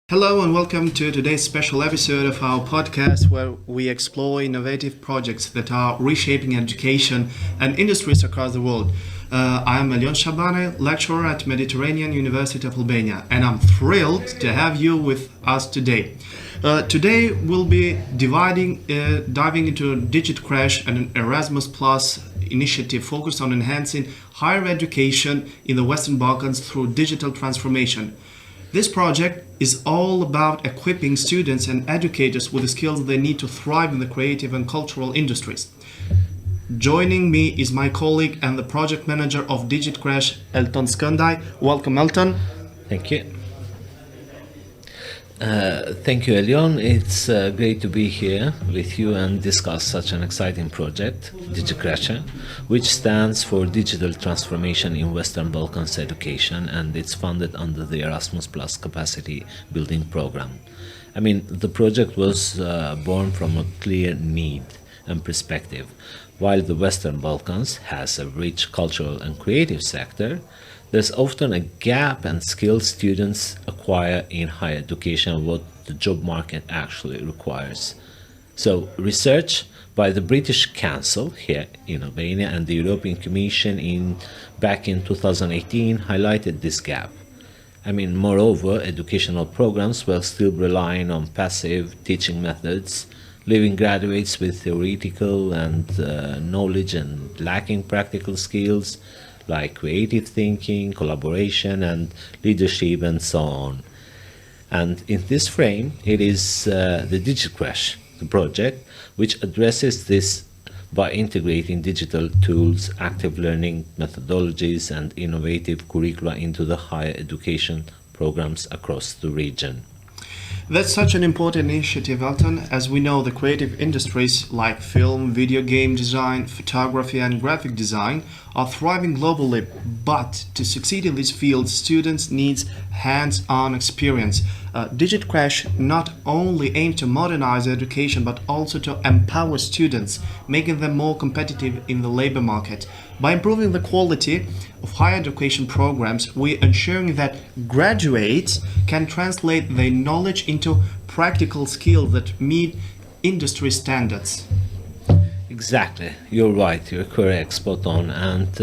Hello and welcome to today's special episode of our podcast where we explore innovative projects that are reshaping education and industries across the world. I am Elion Shabanaj, lecturer at Mediterranean University of Albania, and I'm thrilled to have you with us today. Today we'll be diving into Digit Crash and an Erasmus Plus initiative focused on enhancing higher education in the Western Balkans through digital transformation. This project is all about equipping students and educators with the skills they need to thrive in the creative and cultural industries. Joining me is my colleague and the project manager of Digit Crash, Elton Skendaj. Welcome, Elton. Thank you. Thank you, Elion. It's great to be here with you and discuss such an exciting project, DigiCrash, which stands for Digital Transformation in Western Balkans Education, and it's funded under the Erasmus Plus Capacity Building Program. The project was born from a clear need and perspective. While the Western Balkans has a rich cultural and creative sector, there's often a gap in skills students acquire in higher education, what the job market actually requires. So research by the British Council here in Albania and the European Commission back in 2018 highlighted this gap. Moreover, educational programs were still relying on passive teaching methods, leaving graduates with theoretical and knowledge and lacking practical skills like creative thinking, collaboration, and leadership, and so on. And in this frame, it is the DigiCrash, the project, which addresses this by integrating digital tools, active learning methodologies, and innovative curricula into the higher education programs across the region. That's such an important initiative, Elton. As we know, the creative industries like film, video game design, photography, and graphic design are thriving globally. But to succeed in these fields, students need hands-on experience. Digit Crash not only aims to modernize education, but also to empower students, making them more competitive in the labor market. By improving the quality of higher education programs, we are ensuring that graduates can translate their knowledge into practical skills that meet industry standards. Exactly, you're right, you're correct, spot on. And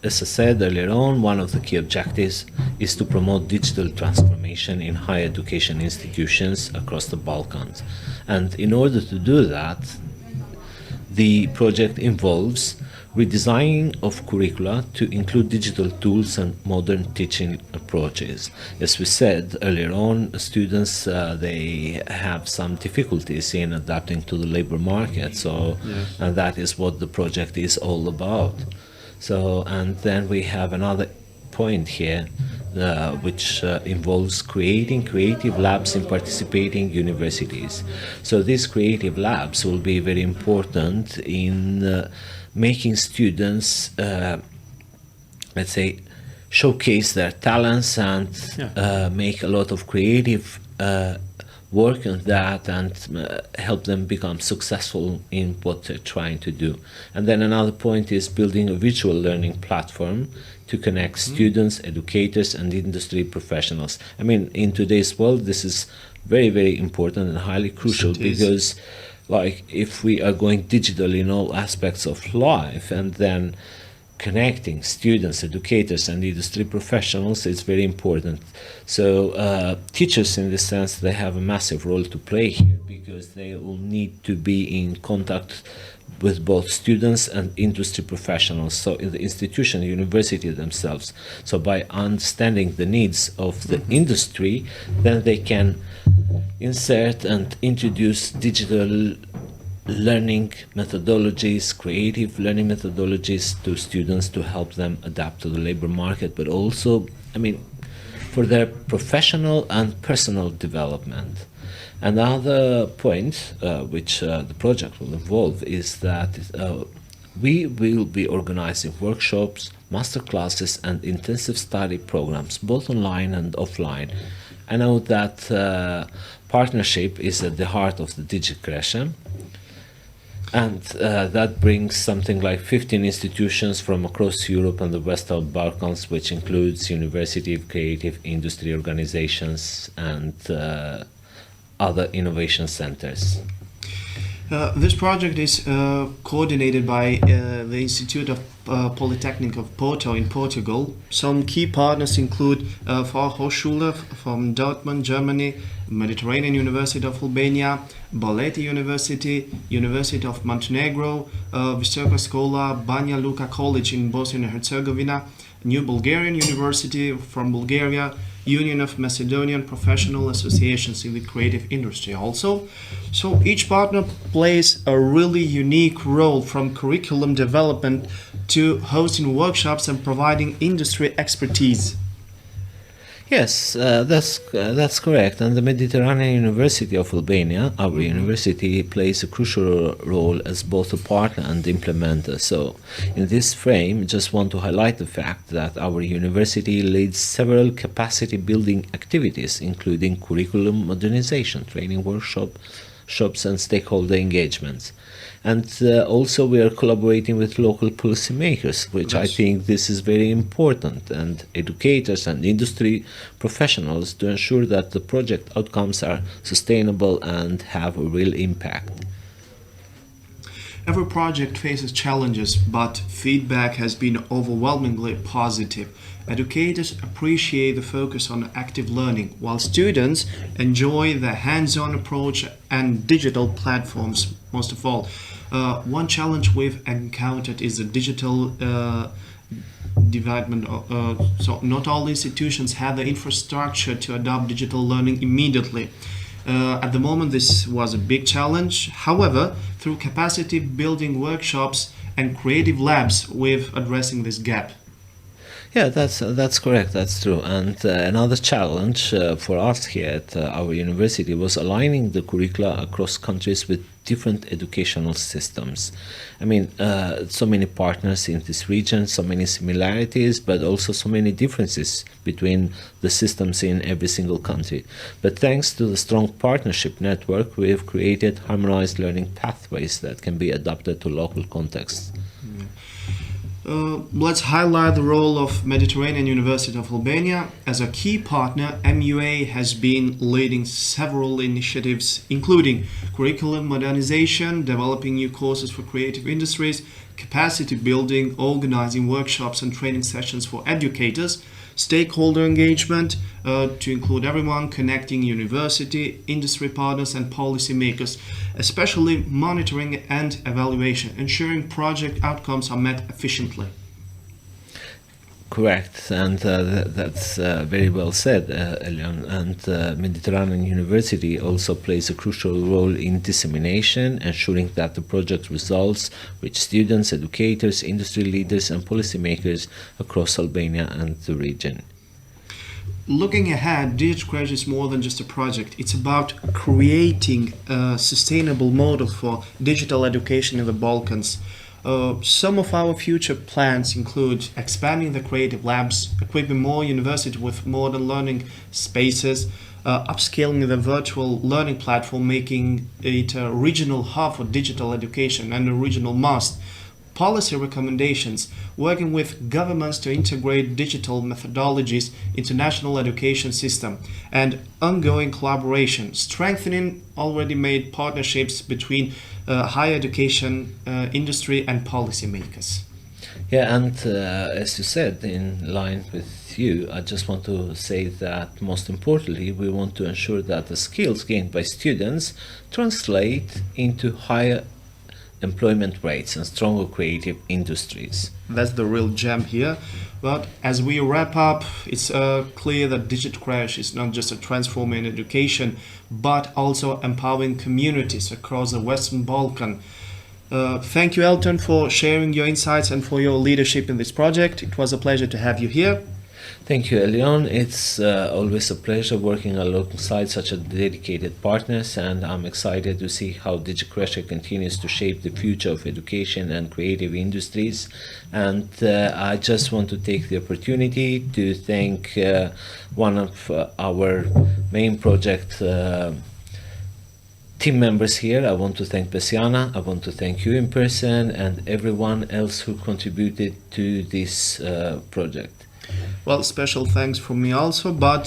as I said earlier on, one of the key objectives is to promote digital transformation in higher education institutions across the Balkans. And in order to do that, the project involves redesigning of curricula to include digital tools and modern teaching approaches. As we said earlier on, students they have some difficulties in adapting to the labor market. Yes. And that is what the project is all about. And then we have another point here, which involves creating creative labs in participating universities. So these creative labs will be very important in making students, showcase their talents and make a lot of creative work on that and help them become successful in what they're trying to do. And then another point is building a virtual learning platform to connect students, educators, and industry professionals. In today's world, this is very, very important and highly crucial because if we are going digital in all aspects of life and then connecting students, educators, and industry professionals is very important. So teachers, in this sense, they have a massive role to play here because they will need to be in contact with both students and industry professionals, so in the institution, university themselves. So by understanding the needs of the industry, then they can insert and introduce digital learning methodologies, creative learning methodologies to students to help them adapt to the labor market, but also, for their professional and personal development. Another point which the project will involve is that we will be organizing workshops, master classes, and intensive study programs, both online and offline. I know that partnership is at the heart of the DigiCrash. And that brings something like 15 institutions from across Europe and the Western Balkans, which includes university, creative industry organizations, and other innovation centers. This project is coordinated by the Institute of Polytechnic of Porto in Portugal. Some key partners include Fachhochschule from Dortmund, Germany, Mediterranean University of Albania, Baleti University, University of Montenegro, Visoka Škola Banja Luka College in Bosnia and Herzegovina, New Bulgarian University from Bulgaria, Union of Macedonian Professional Associations in the creative industry also. So each partner plays a really unique role, from curriculum development to hosting workshops and providing industry expertise. Yes, that's correct. And the Mediterranean University of Albania, our university, plays a crucial role as both a partner and implementer. So, in this frame, just want to highlight the fact that our university leads several capacity building activities, including curriculum modernization, training workshops, and stakeholder engagements. And also we are collaborating with local policymakers, which I think this is very important, and educators and industry professionals, to ensure that the project outcomes are sustainable and have a real impact. Every project faces challenges, but feedback has been overwhelmingly positive. Educators appreciate the focus on active learning, while students enjoy the hands-on approach and digital platforms most of all. One challenge we've encountered is the digital development. So not all institutions have the infrastructure to adopt digital learning immediately. At the moment, this was a big challenge. However, through capacity building workshops and creative labs, we're addressing this gap. Yeah, that's correct. That's true. And another challenge for us here at our university was aligning the curricula across countries with different educational systems. I mean, so many partners in this region, so many similarities, but also so many differences between the systems in every single country. But thanks to the strong partnership network, we have created harmonized learning pathways that can be adapted to local contexts. Let's highlight the role of Mediterranean University of Albania. As a key partner, MUA has been leading several initiatives, including curriculum modernization, developing new courses for creative industries, capacity building, organizing workshops and training sessions for educators, stakeholder engagement to include everyone, connecting university, industry partners and policymakers, especially monitoring and evaluation, ensuring project outcomes are met efficiently. Correct, and that's very well said, Elion. And Mediterranean University also plays a crucial role in dissemination, ensuring that the project results reach students, educators, industry leaders, and policymakers across Albania and the region. Looking ahead, DigiCrash is more than just a project. It's about creating a sustainable model for digital education in the Balkans. Some of our future plans include expanding the creative labs, equipping more universities with modern learning spaces, upscaling the virtual learning platform, making it a regional hub for digital education and a regional must, policy recommendations, working with governments to integrate digital methodologies into national education system, and ongoing collaboration, strengthening already made partnerships between higher education industry and policymakers. Yeah, and as you said, in line with you, I just want to say that most importantly, we want to ensure that the skills gained by students translate into higher employment rates and stronger creative industries. That's the real gem here. But as we wrap up, it's clear that DigiCrash is not just a transforming education, but also empowering communities across the Western Balkan. Thank you, Elton, for sharing your insights and for your leadership in this project. It was a pleasure to have you here. Thank you, Elion. It's always a pleasure working alongside such a dedicated partners, and I'm excited to see how DigiCrash continues to shape the future of education and creative industries. And I just want to take the opportunity to thank one of our main project team members here. I want to thank Besiana, I want to thank you in person, and everyone else who contributed to this project. Well, special thanks from me also, but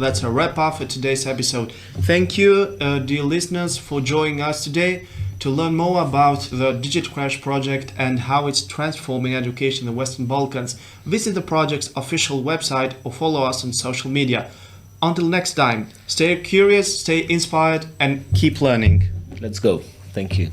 that's a wrap up for today's episode. Thank you, dear listeners, for joining us today. To learn more about the DigitCrash project and how it's transforming education in the Western Balkans, visit the project's official website or follow us on social media. Until next time, stay curious, stay inspired, and keep learning. Let's go. Thank you.